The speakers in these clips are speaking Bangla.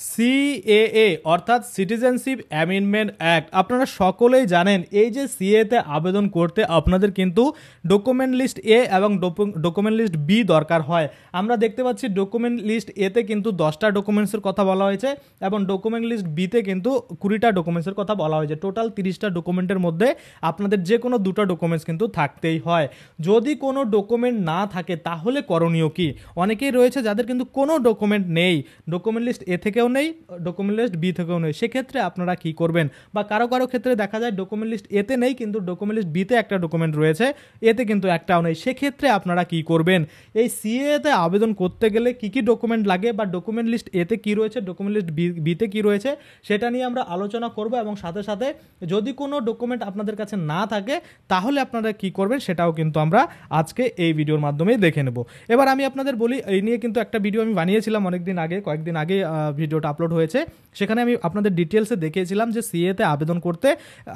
সিএএ অর্থাৎ সিটিজেনশিপ অ্যামেন্ডমেন্ট অ্যাক্ট, আপনারা সকলেই জানেন এই যে সিএতে আবেদন করতে আপনাদের কিন্তু ডকুমেন্ট লিস্ট এ এবং ডকুমেন্ট লিস্ট বি দরকার হয়। আমরা দেখতে পাচ্ছি ডকুমেন্ট লিস্ট এতে কিন্তু 10টা ডকুমেন্টসের কথা বলা হয়েছে এবং ডকুমেন্ট লিস্ট বিতে কিন্তু 20টা ডকুমেন্টসের কথা বলা হয়েছে। টোটাল 30টা ডকুমেন্টের মধ্যে আপনাদের যে কোনো 2টা ডকুমেন্টস কিন্তু থাকতেই হয়। যদি কোনো ডকুমেন্ট না থাকে তাহলে করণীয় কি? অনেকেই রয়েছে যাদের কিন্তু কোনো ডকুমেন্ট নেই, ডকুমেন্ট লিস্ট এ থেকেও নেই, ডকুমেন্ট লিস্ট বি থেকেও নেই। সেক্ষেত্রে আপনারা কি করবেন? বা কারো কারো ক্ষেত্রে দেখা যায় ডকুমেন্ট লিস্ট এতে নেই কিন্তু ডকুমেন্ট লিস্ট বিতে একটা ডকুমেন্ট রয়েছে, এতে কিন্তু একটাও নেই। সেক্ষেত্রে আপনারা কি করবেন? এই সিএতে আবেদন করতে গেলে কি কি ডকুমেন্ট লাগে বা ডকুমেন্ট লিস্ট এতে কি রয়েছে, ডকুমেন্ট লিস্ট বিতে কি রয়েছে, সেটা নিয়ে আমরা আলোচনা করব এবং সাথে সাথে যদি কোনো ডকুমেন্ট আপনাদের কাছে না থাকে তাহলে আপনারা কি করবেন সেটাও কিন্তু আমরা আজকে এই ভিডিওর মাধ্যমে দেখে নেব। এবার আমি আপনাদের বলি, এই নিয়ে কিন্তু একটা ভিডিও আমি বানিয়েছিলাম অনেকদিন আগে, কয়েকদিন আগে ভিডিওটা আপলোড হয়েছে। সেখানে আমি আপনাদের ডিটেলসে দেখিয়েছিলাম যে সিএতে আবেদন করতে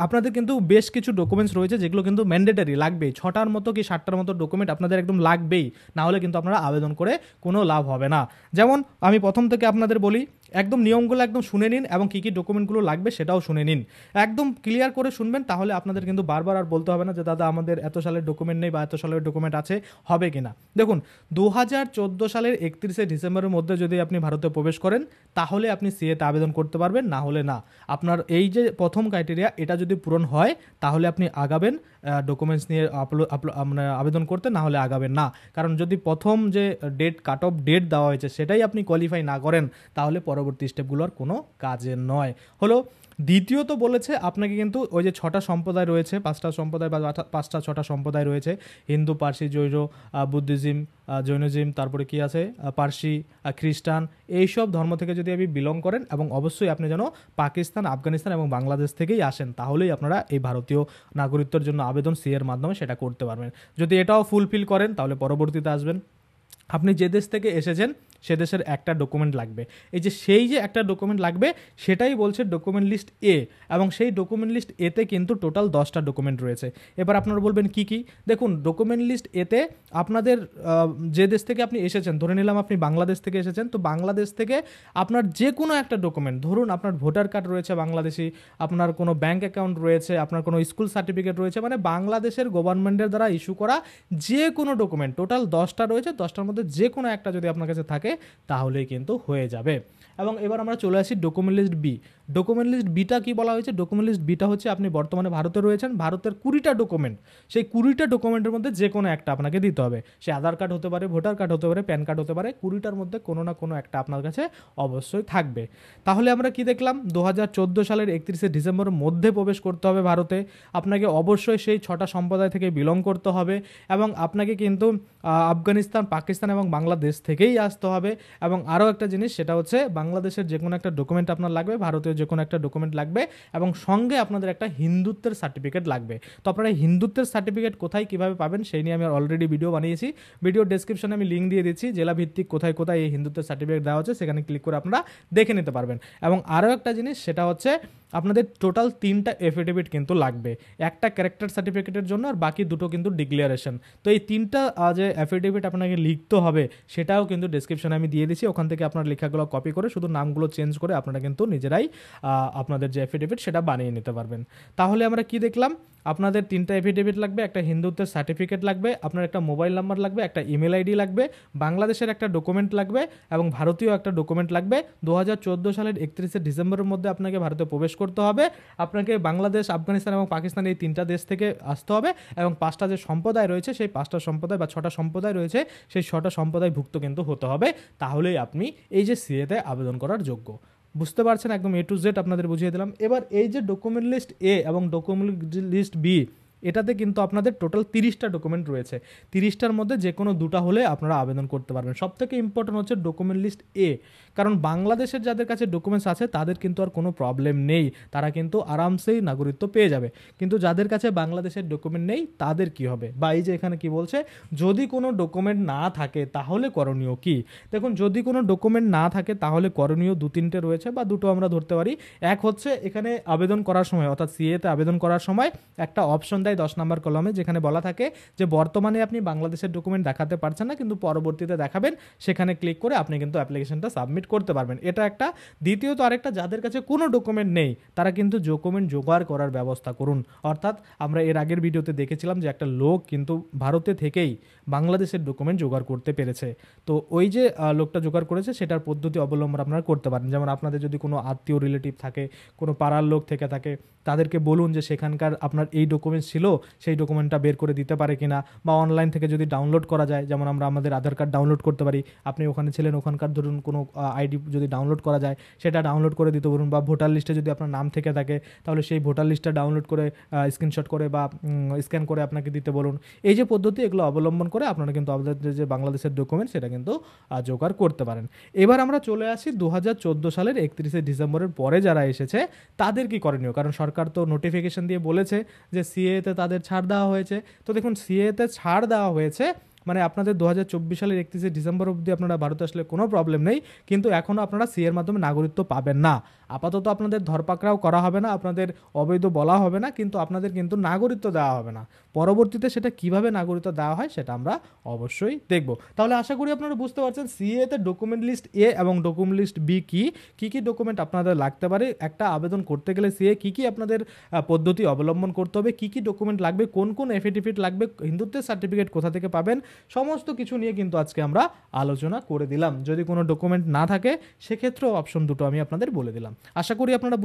আপনাদের কিন্তু বেশ কিছু ডকুমেন্টস রয়েছে যেগুলো কিন্তু ম্যান্ডেটারি লাগবেই। 6টার মতো কি 7টার মতো ডকুমেন্ট আপনাদের একদম লাগবেই, না হলে কিন্তু আপনারা আবেদন করে কোনো লাভ হবে না। যেমন আমি প্রথম থেকে আপনাদের বলি, একদম নিয়মগুলো একদম শুনে নিন এবং কী কী ডকুমেন্টগুলো লাগবে সেটাও শুনে নিন, একদম ক্লিয়ার করে শুনবেন, তাহলে আপনাদের কিন্তু বারবার আর বলতে হবে না যে দাদা আমাদের এত সালের ডকুমেন্ট নেই বা এত সালের ডকুমেন্ট আছে, হবে কিনা। দেখুন, 2014 সালের 31শে ডিসেম্বরের মধ্যে যদি আপনি ভারতে প্রবেশ করেন তাহলে আপনি সিএতে আবেদন করতে পারবেন, না হলে না। আপনার এই যে প্রথম ক্রাইটেরিয়া এটা যদি পূরণ হয় তাহলে আপনি আগাবেন ডকুমেন্টস নিয়ে মানে আবেদন করতে, না হলে আগাবেন না। কারণ যদি প্রথম যে কাট অফ ডেট দেওয়া হয়েছে সেটাই আপনি কোয়ালিফাই না করেন তাহলে পরবর্তী স্টেপগুলো আর কোনো কাজের নয়। হলো দ্বিতীয়ত বলেছে আপনাকে কিন্তু ওই যে 6টা সম্প্রদায় রয়েছে, 5টা সম্প্রদায় বা 5টা 6টা সম্প্রদায় রয়েছে, হিন্দু, পার্সি, জৈন, বুদ্ধিজম, জৈনজিম, তারপরে কি আছে পার্সি, খ্রিস্টান, এইসব ধর্ম থেকে যদি আপনি বিলং করেন এবং অবশ্যই আপনি যেন পাকিস্তান, আফগানিস্তান এবং বাংলাদেশ থেকেই আসেন তাহলেই আপনারা এই ভারতীয় নাগরিকত্বের জন্য আবেদন সিএর মাধ্যমে সেটা করতে পারবেন। যদি এটাও ফুলফিল করেন তাহলে পরবর্তীতে আসবেন। আপনি যে দেশ থেকে এসেছেন সে দেশের একটা ডকুমেন্ট লাগবে, এই যে সেই যে একটা ডকুমেন্ট লাগবে সেটাই বলছে ডকুমেন্ট লিস্ট এ, এবং সেই ডকুমেন্ট লিস্ট এতে কিন্তু টোটাল 10টা ডকুমেন্ট রয়েছে। এবার আপনারা বলবেন কি কি? দেখুন, ডকুমেন্ট লিস্ট এতে আপনাদের যে দেশ থেকে আপনি এসেছেন, ধরে নিলাম আপনি বাংলাদেশ থেকে এসেছেন, তো বাংলাদেশ থেকে আপনার যে কোনো একটা ডকুমেন্ট, ধরুন আপনার ভোটার কার্ড রয়েছে বাংলাদেশি, আপনার কোনো ব্যাঙ্ক অ্যাকাউন্ট রয়েছে, আপনার কোনো স্কুল সার্টিফিকেট রয়েছে, মানে বাংলাদেশের গভর্নমেন্টের দ্বারা ইস্যু করা যে কোনো ডকুমেন্ট, টোটাল 10টা রয়েছে, 10টার মধ্যে যে কোনো একটা যদি আপনার কাছে থাকে তাহলেই কিন্তু হয়ে যাবে। এবং এবার আমরা চলে আসি document list B. Document list বিটা কি বলা হয়েছে? ডকুমেন্ট লিস্ট বিটা হচ্ছে আপনি বর্তমানে ভারতে রয়েছেন, ভারতের 20টা ডকুমেন্ট, সেই 20টা ডকুমেন্টের মধ্যে যে কোনো একটা আপনাকে দিতে হবে। সে আধার কার্ড হতে পারে, ভোটার কার্ড হতে পারে, প্যান কার্ড হতে পারে, 20টার মধ্যে কোনো না কোনো একটা আপনার কাছে অবশ্যই থাকবে। তাহলে আমরা কি দেখলাম? 2014 সালের 31শে ডিসেম্বরের মধ্যে প্রবেশ করতে হবে ভারতে, আপনাকে অবশ্যই সেই 6টা সম্প্রদায় থেকে বিলং করতে হবে এবং আপনাকে কিন্তু আফগানিস্তান, পাকিস্তান এবং বাংলাদেশ থেকেই আসতে হবে। এবং আরও একটা জিনিস, সেটা হচ্ছে বাংলাদেশের যে কোনো একটা ডকুমেন্ট আপনার লাগবে, ভারতীয় যে কোনো একটা ডকুমেন্ট লাগবে এবং সঙ্গে আপনাদের একটা হিন্দুত্বের সার্টিফিকেট লাগবে। তো আপনারা হিন্দুত্বের সার্টিফিকেট কোথায় কীভাবে পাবেন সেই নিয়ে আমি অলরেডি ভিডিও বানিয়েছি, ভিডিও ডেসক্রিপশনে আমি লিঙ্ক দিয়ে দিচ্ছি, জেলা ভিত্তিক কোথায় কোথায় এই হিন্দুত্বের সার্টিফিকেট দেওয়া হচ্ছে সেখানে ক্লিক করে আপনারা দেখে নিতে পারবেন। এবং আরও একটা জিনিস, সেটা হচ্ছে আপনাদের টোটাল 3টা এফিডেভিট কিন্তু লাগবে, একটা ক্যারেক্টার সার্টিফিকেটের জন্য আর বাকি 2টো কিন্তু ডিক্লারেশন। তো এই 3টা যে এফিডেভিট আপনাকে লিখতে হবে সেটাও কিন্তু ডেসক্রিপশনে আমি দিয়ে দিচ্ছি, ওখান থেকে আপনার লেখাগুলো কপি করে শুধু নামগুলো চেঞ্জ করে আপনারা কিন্তু নিজেরাই আপনাদের যে এফিডেভিট সেটা বানিয়ে নিতে পারবেন। তাহলে আমরা কি দেখলাম? আপনাদের 3টা এফিডেভিট লাগবে, একটা হিন্দুত্বের সার্টিফিকেট লাগবে, আপনার একটা মোবাইল নাম্বার লাগবে, একটা ইমেল আইডি লাগবে, বাংলাদেশের একটা ডকুমেন্ট লাগবে এবং ভারতীয় একটা ডকুমেন্ট লাগবে। 2014 সালের 31শে ডিসেম্বরের মধ্যে আপনাকে ভারতে প্রবেশ করতে হবে, আপনাকে বাংলাদেশ, আফগানিস্তান এবং পাকিস্তান এই 3টা দেশ থেকে আসতে হবে এবং 5টা যে সম্প্রদায় রয়েছে সেই 5টা সম্প্রদায় বা 6টা সম্প্রদায় রয়েছে সেই 6টা সম্প্রদায় ভুক্ত কিন্তু হতে হবে, তাহলেই আপনি এই যে সিএতে আবেদন করার যোগ্য। বুঝতে পারছেন? একদম এ টু জেড আপনাদের বুঝিয়ে দিলাম। এবার এই যে ডকুমেন্ট লিস্ট এ এবং ডকুমেন্ট লিস্ট বি, এটাতে কিন্তু আপনাদের টোটাল 30টা ডকুমেন্ট রয়েছে, 30টার মধ্যে যে কোনো 2টা হলে আপনারা আবেদন করতে পারবেন। সবথেকে ইম্পর্টেন্ট হচ্ছে ডকুমেন্ট লিস্ট এ, কারণ বাংলাদেশের যাদের কাছে ডকুমেন্টস আছে তাদের কিন্তু আর কোনো প্রবলেম নেই, তারা কিন্তু আরামসেই নাগরিকত্ব পেয়ে যাবে। কিন্তু যাদের কাছে বাংলাদেশের ডকুমেন্ট নেই তাদের কি হবে? বা এই যে এখানে কি বলছে, যদি কোনো ডকুমেন্ট না থাকে তাহলে করণীয় কি? দেখুন, যদি কোনো ডকুমেন্ট না থাকে তাহলে করণীয় 2-3টে রয়েছে বা 2টো আমরা ধরতে পারি। এক হচ্ছে এখানে আবেদন করার সময়, অর্থাৎ সিএতে আবেদন করার সময় একটা অপশন দেয় এটাই 10 নম্বর কলামে, যেখানে বলা থাকে যে বর্তমানে আপনি বাংলাদেশের ডকুমেন্ট দেখাতে পারছেন না, কিন্তু পরবর্তীতে দেখাবেন, সেখানে ক্লিক করে আপনি কিন্তু অ্যাপ্লিকেশনটা সাবমিট করতে পারবেন। এটা একটা। দ্বিতীয়ত আরেকটা, যাদের কাছে কোনো ডকুমেন্ট নেই তারা কিন্তু ডকুমেন্ট জোগাড় করার ব্যবস্থা করুন। অর্থাৎ আমরা এর আগের ভিডিওতে দেখেছিলাম যে একটা লোক কিন্তু ভারতে থেকেই বাংলাদেশের ডকুমেন্ট জোগাড় করতে পেরেছে। তো ওই যে লোকটা জোগাড় করেছে সেটার পদ্ধতি অবলম্বন আপনারা করতে পারেন। যেমন আপনাদের যদি কোনো আত্মীয় রিলেটিভ থাকে, কোনো পাড়ার লোক থেকে থাকে, তাদেরকে বলুন যে সেখানকার আপনার এই ডকুমেন্টস ছিল, সেই ডকুমেন্টটা বের করে দিতে পারে কিনা, বা অনলাইন থেকে যদি ডাউনলোড করা যায়, যেমন আমরা আমাদের আধার কার্ড ডাউনলোড করতে পারি, আপনি ওখানে ছিলেন, ওখানকার ধরুন কোনো আইডি যদি ডাউনলোড করা যায় সেটা ডাউনলোড করে দিতে বলুন, বা ভোটার লিস্টে যদি আপনার নাম থেকে থাকে তাহলে সেই ভোটার লিস্টটা ডাউনলোড করে স্ক্রিনশট করে বা স্ক্যান করে আপনাকে দিতে বলুন। এই যে পদ্ধতি, এগুলো অবলম্বন করে আপনারা কিন্তু আমাদের যে বাংলাদেশের ডকুমেন্ট সেটা কিন্তু জোগাড় করতে পারেন। এবার আমরা চলে আসি 2014 সালের 31শে ডিসেম্বরের পরে যারা এসেছে তাদের কি করণীয়। কারণ সরকার তো নোটিফিকেশন দিয়ে বলেছে যে সিএতে তাদের ছাড় দেওয়া হয়েছে। তো দেখুন, সিএতে ছাড় দেওয়া হয়েছে মানে আপনাদের 2024 সালের 31শে ডিসেম্বর অবধি আপনারা ভারতে আসলে কোনো প্রবলেম নেই, কিন্তু এখনও আপনারা সিএর মাধ্যমে নাগরিকত্ব পাবেন না। আপাতত আপনাদের ধরপাকড়াও করা হবে না, আপনাদের অবৈধ বলা হবে না, কিন্তু আপনাদের কিন্তু নাগরিকত্ব দেওয়া হবে না। পরবর্তীতে সেটা কিভাবে নাগরিকত্ব দেওয়া হয় সেটা আমরা অবশ্যই দেখব। তাহলে আশা করি আপনারা বুঝতে পারছেন সিএতে ডকুমেন্ট লিস্ট এ এবং ডকুমেন্ট লিস্ট বি কী কী ডকুমেন্ট আপনাদের লাগতে পারে, একটা আবেদন করতে গেলে সিএ কী আপনাদের পদ্ধতি অবলম্বন করতে হবে, কী ডকুমেন্ট লাগবে, কোন কোন এফিডেভিট লাগবে, হিন্দুত্বের সার্টিফিকেট কোথা থেকে পাবেন, সমস্ত কিছু নিয়ে কিন্তু আজকে আমরা আলোচনা করে দিলাম। যদি কোনো ডকুমেন্ট না থাকে সেক্ষেত্রেও অপশন দুটো আমি আপনাদের বলে দিলাম। আশা করি আপনারা